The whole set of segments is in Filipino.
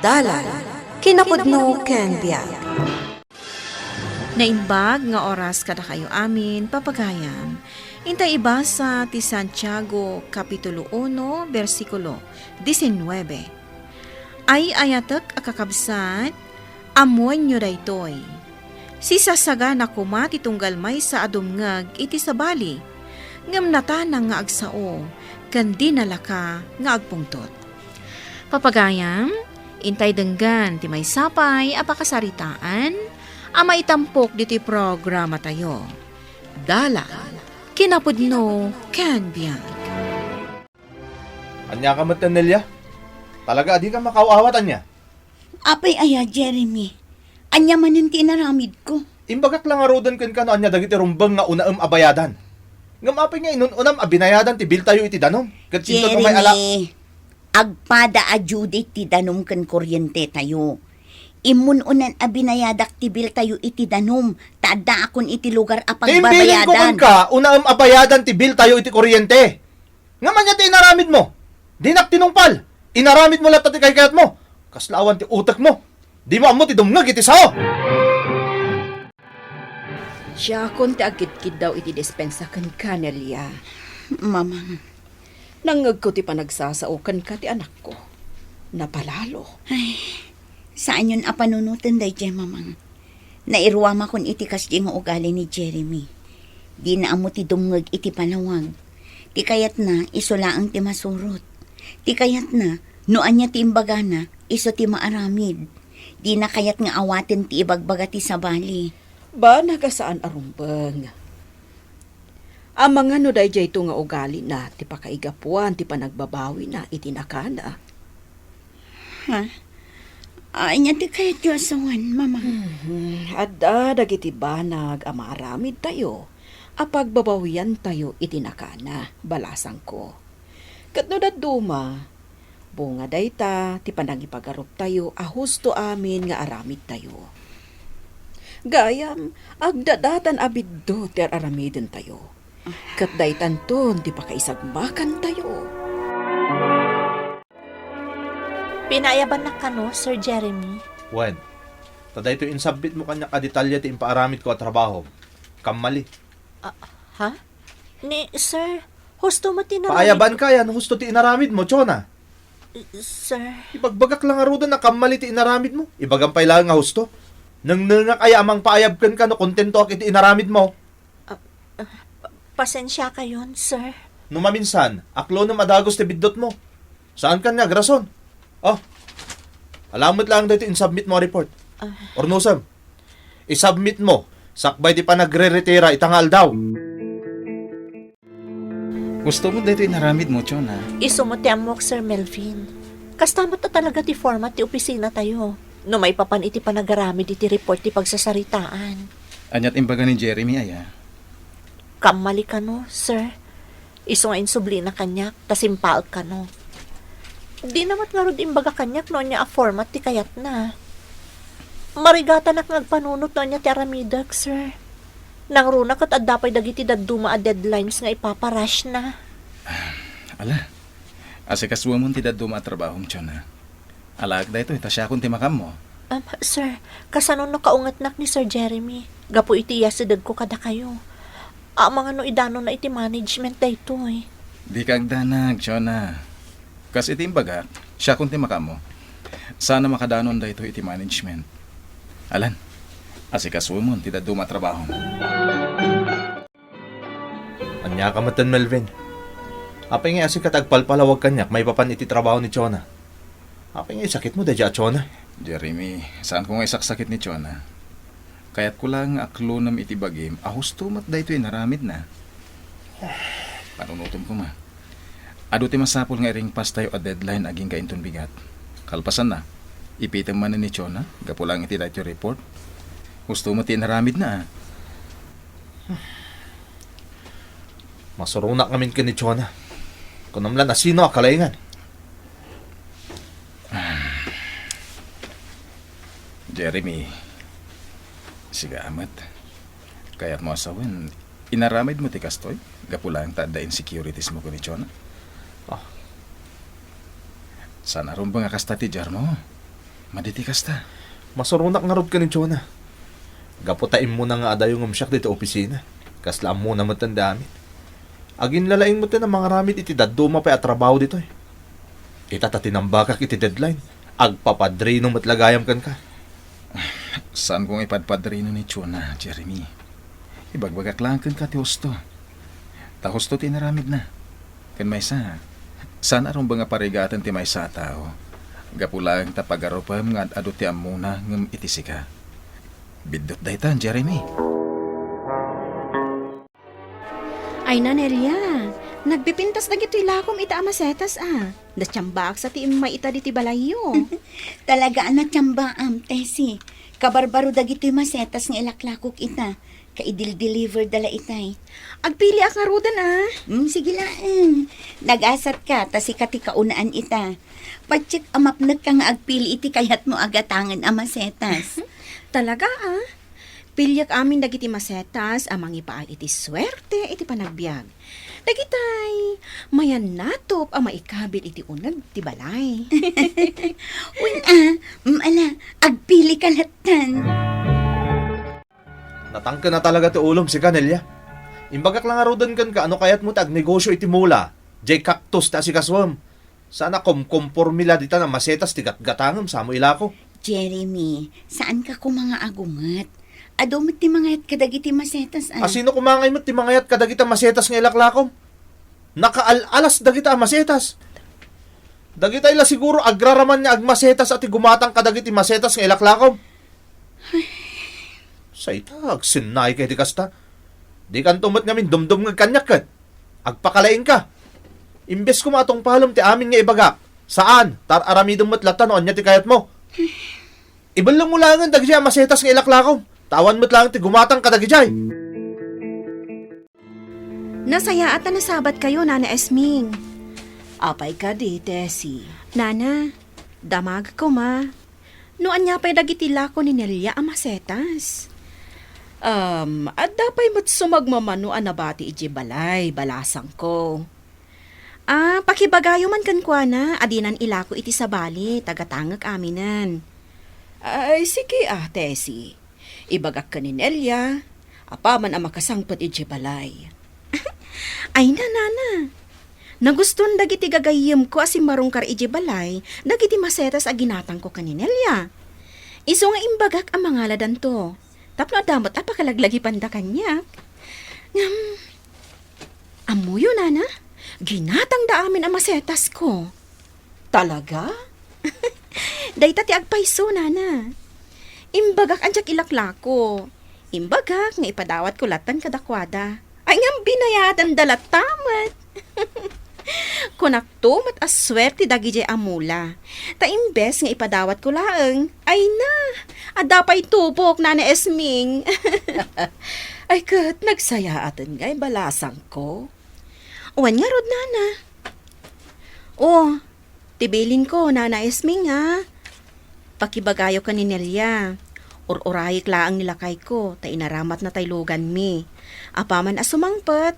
Dalan, kinapudno ken biag. Naimbag nga oras kada kayo amin, papagayam. Intay ibasa ti Santiago, Kapitulo 1, versikulo 19. Ay ayatek akakabsat, amuan nyo daytoy. Sisasaga na kuma titunggal may sa adumngag iti sabali, ngam natanang nga agsao, kandi nalaka nga agpungtot. Papagayam, intay denggan ti may sapay apakasaritaan, ama itampok diti programa tayo. Dala, kinapudno, ken biag. Anya ka matan, Nelia? Talaga, di ka makawawat, Anya. Apay aya, Jeremy. Anya manin tinaramid ko. Imbagak lang arudan ken kano, Anya, dagiti rumbang nga unaam abayadan. Ngam apay nga inununam abinayadan ti bil tayo iti danom. Kat sinto may ala. Jeremy, agpada a Judith ti danom ken kuryente tayo. Imununan a binayadak ti bil tayo iti danom. Tada akon iti lugar a Timbilin ko pagbabayadan. kun ka, unaam abayadan ti bil tayo iti kuryente. Ngaman niya ti inaramid mo. Dinak tinungpal. Inaramid mo lahat ti kayat mo. Kaslawan ti utak mo. Di mo amo ti dumngag iti sao. Siya kon ti agkid-kid daw iti dispensa kan Nelia. Mama, Nangag ko ti panagsasao kan ka ti anak ko. Napalalo. saan yun a panunutan day, mamang? Nairuwama kon iti kasdi nga ugali ni Jeremy. Di na amo ti dumngag iti panawag. Ti kayat na, isulaang ti masurot. Ti kayat na, noan niya ti imbagana, iso ti maaramid. Di na kayat nga awatin ti ibagbaga ti sabali. Ba nagasaan arumbang? Ang mga no day jay nga ugali na ti pakaigapuan ti panagbabawi na itinakana. Ay niya ti kayat yu asawan, mama. Adda dagiti banag amaramid tayo. Apagbabawian tayo itinakana, balasang ko. Katno duma, bunga dayta, ti panagipagarup tayo, ahusto amin nga aramid tayo. Gayam, agdadatan abiddo ti aramidin tayo. Kat daytan ton, ti pakaisagmakan tayo. Pinayaban na kano, Sir Jeremy? Wen, taday ito insubmit mo kanya kadetalya ti impaaramid ko at trabaho. Kamali. Ha? Ni, Sir, husto mo tinaramid. Paayaban ka yan, husto ti inaramid mo, Chona. Sir, Ibagbagak lang arudan na kamali ti inaramid mo. Ibagampay lang nga husto. Nang nga kaya amang paayabkan ka no kontento ak iti inaramid mo. pasensya kayon, Sir. Numaminsan, aklo na madagos ti biddot mo. Saan ka niya, grason? Oh, alamot lang dito in-submit mo report. Or no, Sam? I-submit mo. Sakbay di pa nagre-retira, itangal daw. Gusto mo dito inaramid mo, Chona? Isumuti amok, Sir Melvin. Kastamot na talaga ti format ti opisina tayo. No may papan iti panagaramid iti report ti pagsasaritaan. Anyat imbaga ni Jeremy, aya. Kamali ka no, Sir. Iso nga insubli na kanyak, tasimpal ka no. Di namat nga rod imbaga kanyak no niya a format ti kayat na. Marigata nak ngagpanunot no niya ti aramidak, Sir. Nang runa kat adapay dagiti dadduma a deadlines nga ipaparash na. Ala, asikaswa mo ti daduma at trabahong, Chona. Alag da ito, itasya akong timakam mo. Sir, kasanon no kaungatnak ni Sir Jeremy. Gapo iti yasidad ko kada kayo. Mga no idano na iti management da ito eh. Di kag danag, Chona. Kas iti imbaga, siya kung timakam mo. Sana makadanon da ito iti management. Alan, asikaswa mo ti daduma at trabahong. Anya ka matan, Melvin. Apay nga asik katagpalpalawag kanyak, may papan iti trabaho ni Chona. Apay nga sakit mo, dadya, Chona. Jeremy, saan ko nga isaksakit ni Chona? Kaya't ko lang aklo nam iti bagim, ahusto mat da ito naramid na. Panunutom ko ma. Ado ti masapol nga iring pas tayo a deadline aging kainton bigat. Kalpasan na, ipitam man ni Chona, gapo lang iti dahito report. Husto mo ti naramid na. Masurunak namin ka ni Chona. Kung namlan na sino akalaingan. Jeremy, siga amat. Kaya't mo asawan, inaramid mo ti kastoy, gapo lang tada insecurities mo ko ni Chona. Ah. Sana ron ba nga kasta ti jar mo? Maditikas ta. Masurunak nga rod ka ni Chona. Gaputain mo na nga adayo ng umsyak dito opisina. Kaslaan mo na matanda amin. Agin lalaing mo ng mga ramit iti daduma pa at trabaho dito eh. Itatatinambakak iti deadline. Agpapadrino matlagayam kan ka. Saan kong ipadpadrino ni Chona, Jeremy? Ibagbagak lang kan ka ti husto. Ta husto tinaramid na. Kan may sa, saan arong ba nga parigatan ti may sa tao? Gapulang tapagaropam nga adu ti amuna ngem itisika. Bidot daytan, Jeremy. Ay na, Nelia. Nagbipintas na gito ilakom ita amasetas Natsambak sa ti may ita di ti balayo. Talaga na tsambaam, Tessie. Kabarbaro da gito masetas nga ilaklakok ita. Kaidil-deliver dala itay. Agpili ak nga rudan sige lang. Nag-asat ka, tas ikati kaunaan ita. Patsik amapnag ka nga agpili iti kayat mo agatangan amasetas. Talaga Pilyak amin dagiti masetas amang ipaal iti swerte iti panagbiag. Dagitay mayan natop ang maikabit iti unag ti balay. Ala, agpili ka latan. Natangka na talaga ti ulom si Canelia. Imbagak lang nga rodan kan ka ano kayat mo tag negosyo iti mula. Jay cactus ta si kaswam. Sana kumpormila dita na masetas ti gatgatangam sa mo ilako. Jeremy, saan ka ko mga agungat? Adomit ti mga kadagiti masetas Asino kumangay mo ti mangayat kadagita masetas nga ilaklakom? Nakaalalas dagita masetas. Dagita ila siguro agraraman niya agmasetas at gumatang kadagiti masetas nga ilaklakom. Sa itag, sinay kay di kasta. Di kan tumot ngamin dumdum ng kanyak kat. Agpakalaing ka. Imbes ko matong palom ti amin nga ibagak. Saan? Aramidong matlatan o anya ti kayat mo. Iban lang mo langan dagiti masetas nga ilaklakom. Tawan mo't lang ti gumatang kadagijay. Nasaya at nasabat kayo, Nana Esming. Apay ka di, Tessie. Nana, damag ko Noan niya pa'y dagitila ko ni Nelia ang masetas. At dapay mo't sumagmamano anabati iji balay, balasang ko. Pakibagayo man kan kwa na, adinan ilako iti sabali, tagatangag aminan. Ay, sige Tessie. Ibagak ka ni Nelia, apaman ang makasangpat iji balay. Ay na, Nana. Naguston dagiti gagayim ko asim marungkar iji balay, dagiti masetas a ginatang ko kaninelya. Iso nga imbagak ang mga ladan to. Tapno damot apakalaglagi panda kanyak. Amuyo, Nana. Ginatang da amin ang masetas ko. Talaga? Dayta ti agpaiso, Nana. Imbagak anjak ilaklako. Imbagak nga ipadawat ko latan kadakwada. Ay ngam binayatan dalatamat. Kunaktumat aswerte dagijay amula. Ta imbes nga ipadawat ko laeng. Ay na, adapay tubok na ni Esming. Ay kat, nagsaya atin nga'y balasang ko. Uwan nga rod, Nana. Tibilin ko, Nana Esming Pakibagayo ka ni Nelia. Urayik laang nilakay ko, ta inaramat na taylugan mi. Apaman asumangpet.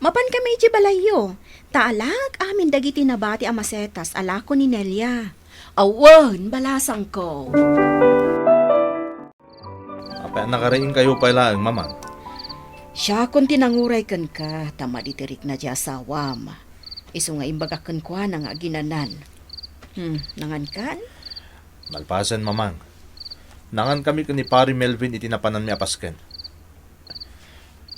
Mapan kami iti balayo. Taalag amin dagiti nabati ang masetas alako ni Nelia. Awan, balasang ko. Apa nakaraing kayo pala ang mamang. Siya kung tinanguray kan ka, tamaditirik na di asawam. Iso nga imbagakan kwa na nga ginanan. Nangan kan? Malpasan mamang. Nangan kami ni Pari Melvin itinapanan mi apasken.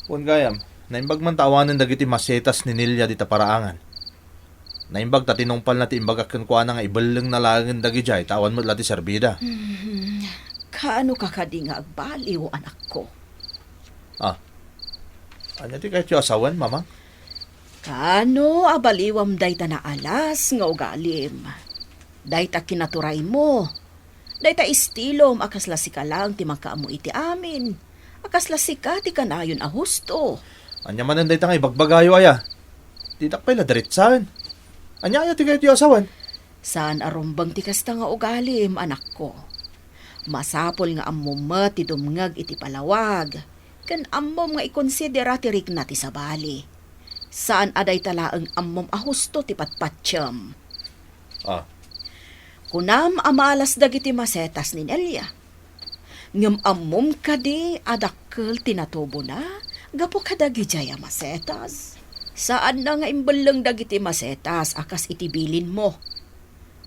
Kung gayam, naimbag man tawanan dagiti masetas ni Nelia dita paraangan. Naimbag tatinongpal na ti imbagakan kwa na nga ibalang nalangan dagijay tawan mo lati serbida. Kaano ka kadi nga agbaliw, anak ko? Anya ti kahit yung asawan, mamang? Kaano abaliwam dayta na alas nga ugalim? Dayta kinaturay mo. Dayta istilom akaslasika lang ti makaamo iti amin. Akaslasika ti kanayon a husto. Anya manan day nga ibagbagayo aya. Ditak pala diretsahan. Anya aya ti kahit yung asawan? Saan arumbang ti kasta nga ugalim, anak ko? Masapol nga ammom ti dumngag iti palawag. Kan ammom nga ikonsidera ti rikna ti sabali. Saan aday talaang ammom a husto ti patpatsyam. Kunam amalas dagiti masetas ni Nelia. Ngam amom kadi adakkel tinatubo na, gapo kadagi jaya masetas. Saan na nga imbalang dagiti masetas akas itibilin mo.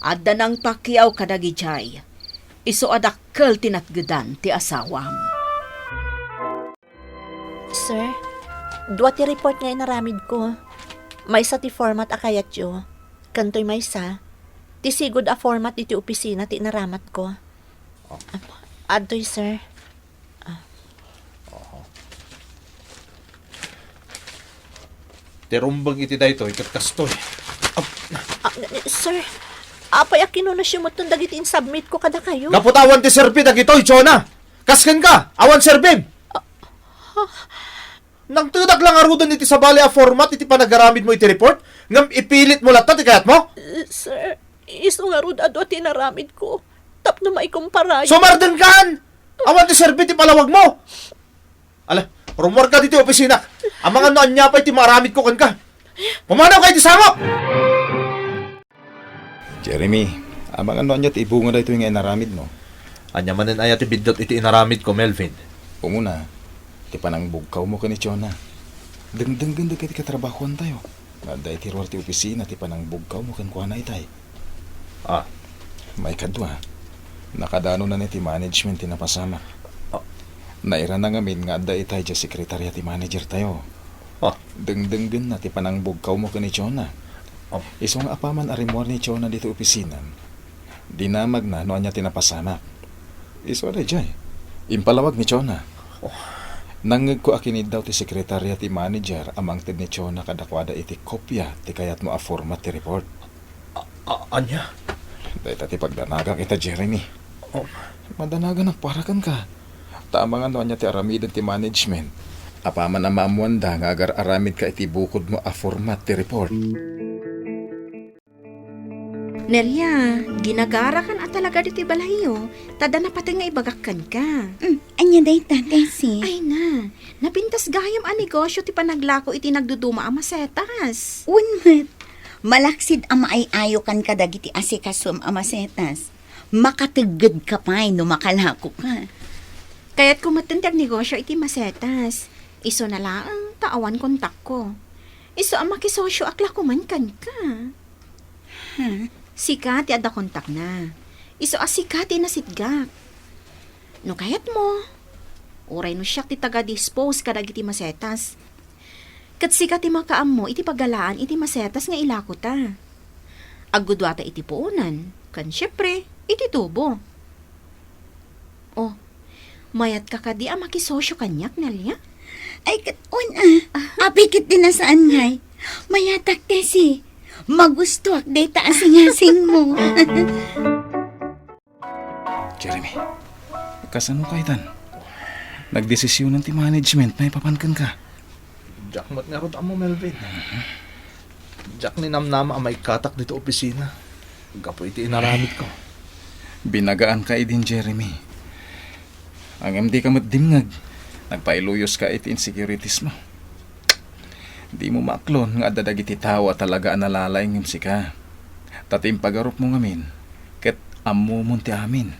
Adda nang pakyaw kadagi jay. Iso adakkel tinatgedan ti asawam. Sir, dua ti report nga inaramid ko. May sa ti format akayat yo. Kantoy may sa. Ti sigod a format iti opisina ti inaramat ko. Adtoy, sir. Tirumbang iti daytoy ket kastoy. Sir, apay akinunas yung matong dagiti in-submit ko kada kayo. Gaputawan ti serbi dagitoy, Chona. Kasken ka, awan serbib. Nang tudak lang arudan iti sabali a format iti panagaramid mo iti report, ngam ipilit mo latta ti kayat mo? Sir, iso nga rud ado tinaramid ko. Tapno maikumpara. Sumarden kan! Awan ti serbi ti palawag mo. Ala, rumor ka dito opisina. Ang mga noan niya pa iti maramid ko kan ka. Pumanaw kayo ti samok! Jeremy, amang ano niya ti ibunga da ito yung inaramid no? Anya manen aya ti bidot iti inaramid ko, Melvin. Umuna, ti panang bugkaw mo ka ni Chona. Dengdeng ganda kiti katrabahuan tayo. Nada iti ruwar ti opisina ti panang bugkaw mo kan kuha na itay. Ah, May kadwa, nakadano na ni ti management ti napasama. Ah. Naira na ngamin nga adda itay ti sekretarya ti manager tayo. ah, Dengdeng na ti panang bugkaw mo ka ni Chona. Oh. Isong apaman arimor ni Chona dito opisinan. Dinamag na no anya tinapasama. Iso ada jay. Impalawag ni Chona. Nangeg ko akinid daw ti sekretarya ti manager amang tid ni Chona kadakwada iti kopya ti kayat mo a format ti report. anya? Dahil ti pagdanaga kita, Jeremy. Oh. Madanaga nagparakan ka. Tama nga no anya ti aramidan ti management. Apaman na maamuanda nga agar aramid ka iti bukod mo a format ti report. Nelia, ginagara kan at talaga diti balayo. Tada na pati nga ibagakkan ka. Anya day Tessie. Ay na, napintas gayam a negosyo ti panaglako iti nagduduma a masetas. Unmet, malaksid ang maayayo kan kadagiti asikasum amasetas. Makatagad ka pa'y no makalako ka. Kaya't kumatintag negosyo iti masetas. Iso na lang, taawan kontak ko. Iso ang makisosyo akla kuman kan ka. Sika ti ada kontak na. Iso asika ti nasitgak. No kayat mo. Uray no siyak ti taga-dispose kadag iti masetas. Kat sika ti makaam mo iti pagalaan iti masetas nga ilako ta. Agudwata iti puunan. Kan syempre, iti tubo. Oh, mayat ka kadi ang makisosyo kanyak, Nelia? Ay, apikit din na saan ngay. Mayatak, Tessie. Magusto ak data asing-asing mo. Jeremy, kasano kayo tan? Nagdesisyon ng ti management na ipapankan ka. Jack mat nga rod amo, Melvin. Jack ni namnama ang may katak dito opisina. Gapo iti inaramid ko. Binagaan ka din, Jeremy. Ang MD ka matdimngag. Nagpailuyos ka iti insecurities mo. Di mo maklon nga adadag iti tawa talaga analalay ngim sika. Tatim pagarup mo ngamin. Ket ammo mo ti amin.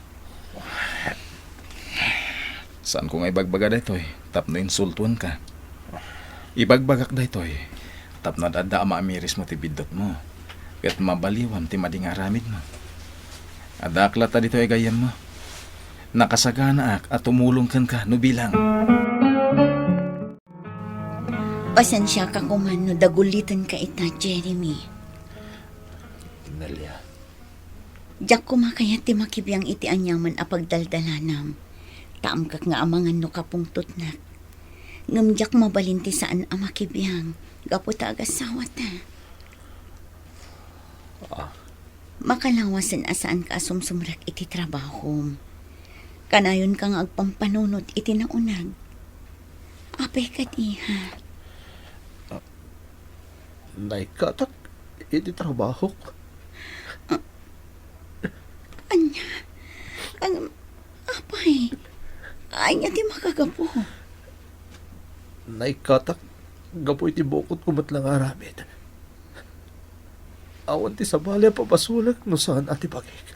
Saan ko nga ibagbaga daytoy? Tapno insultuan ka. Ibagbagak daytoy. Tapno dada maamiris mo ti bidot mo. Ket mabaliwam ti mading aramid mo. Adakla ta ditoy gayam mo. Nakasagana ak at tumulong kan ka no bilang. Pasensya ka kuman no dagulitan ka ita, Jeremy. Nelia. Diyak kumakayat ti makibiyang iti anyaman a pagdaldalanam. Taam kak nga amangan no kapungtot na. Ngamjak mabalinti saan a makibiyang. Gapo ta agasawa ta. Makalawasan asaan ka asumsumrak iti trabaho. Kanayon kang agpampanunod iti naunag. Apay ka diha. Naikatak iti trabaho ko. Anya? Apay? Anya di makagapo. Naikatak gapo iti bukod kumat lang aramid. Awan ti sabali papasulag no saan ati bagik.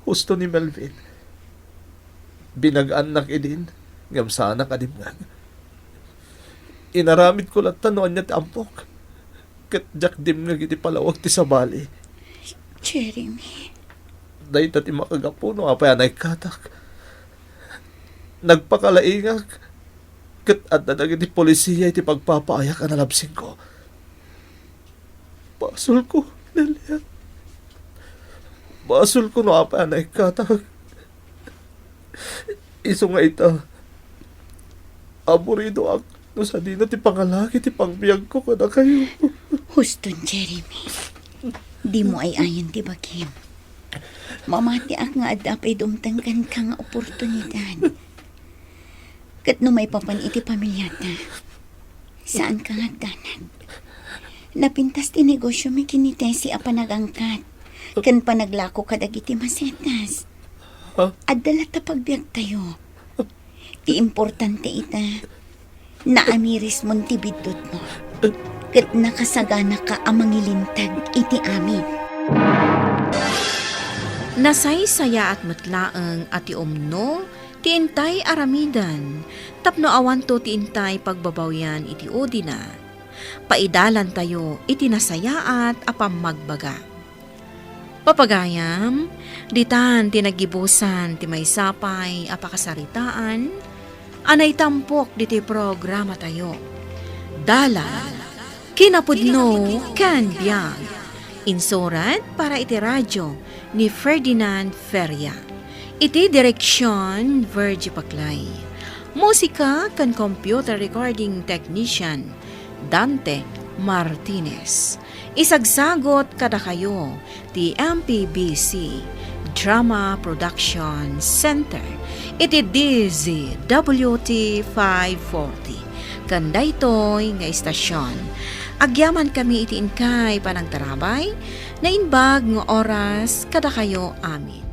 Husto ni Melvin. Binag-anak idin, ngam sana kadimngan. Inaramid ko lang tanuan niya ti ampok. Kat jak dim nga giti palawag ti sabali. Jeremy. Dahil tati makagapuno, apayan ay katak. Nagpakalaingag. Kat at na iti polisiya iti pagpapaayak ang nalabsing ko. Basol ko, Nelia. Basol ko no apayan ay katak. Iso nga ita. Aburido ako. No sa di na ti pangalaki, ti pangbiyag ko kada kayo. Huston, Jeremy. Di mo ay ayon ti bagim. Mamati ak nga adapay dumtangkan ka nga oportunidad. Kat no may papan iti pamilyata. Saan ka nga danag? Napintas ti negosyo mi kinitesi a panagangkat. Kan panaglako kadag iti masetas. Adala ta pagbiag tayo. Ti importante ita. Naamiris mong tibidot mo. Kat nakasagana ka amangilintag iti amin. Nasaysaya at matlaang ati umno, ti intay aramidan, tapno awan to ti intay pagbabawyan iti udina. Paidalan tayo iti nasayaat apam magbaga. Papagayam, ditan tinagibusan ti may sapay apakasaritaan, anay tampok diti programa tayo. Dalan, kinapudno, kan biyag. Insurat para iti radyo ni Ferdinand Feria. Iti direksyon, Virgie Paclay. Musika kan computer recording technician, Dante Martinez. Isagsagot kada kayo, ti MPBC Drama Production Center. Iti DZWT 540. Kanda ito'y nga istasyon. Agyaman kami iti inkay panagtarabay, na inbag ng oras kada kayo amin.